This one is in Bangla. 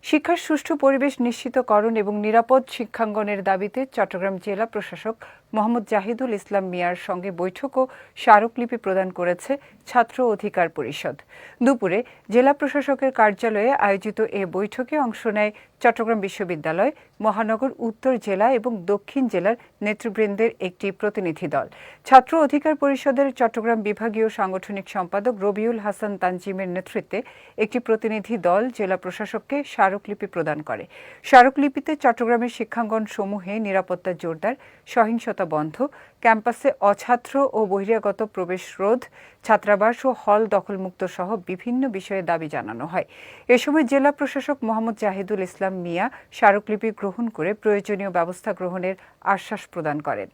শিক্ষার সুষ্ঠু পরিবেশ নিশ্চিতকরণ এবং নিরাপদ শিক্ষাঙ্গনের দাবিতে চট্টগ্রাম জেলা প্রশাসক মোহাম্মদ জাহিদুল ইসলাম মিয়ার সঙ্গে বৈঠক ও স্মারকলিপি প্রদান করেছে ছাত্র অধিকার পরিষদ। দুপুরে জেলা প্রশাসকের কার্যালয়ে আয়োজিত এ বৈঠকে অংশ নেয় চট্টগ্রাম বিশ্ববিদ্যালয়, মহানগর উত্তর জেলা এবং দক্ষিণ জেলার নেতৃবৃন্দের একটি প্রতিনিধি দল। ছাত্র অধিকার পরিষদের চট্টগ্রাম বিভাগীয় সাংগঠনিক সম্পাদক রবিউল হাসান তানজিমের নেতৃত্বে একটি প্রতিনিধি দল জেলা প্রশাসককে স্মারকলিপি প্রদান করে। স্মারকলিপিতে চট্টগ্রামের শিক্ষাঙ্গন সমূহে নিরাপত্তা জোরদার, সহিংসতা বন্ধ, ক্যাম্পাসে অছাত্র ও বহিরাগত প্রবেশ রোধ, ছাত্রাবাস ও হল দখলমুক্ত সহ বিভিন্ন বিষয়ে দাবি জানানো হয়। এ সময় জেলা প্রশাসক মোহাম্মদ জাহিদুল ইসলাম মিয়া স্মারকলিপি গ্রহণ করে প্রয়োজনীয় ব্যবস্থা গ্রহণের আশ্বাস প্রদান করেন।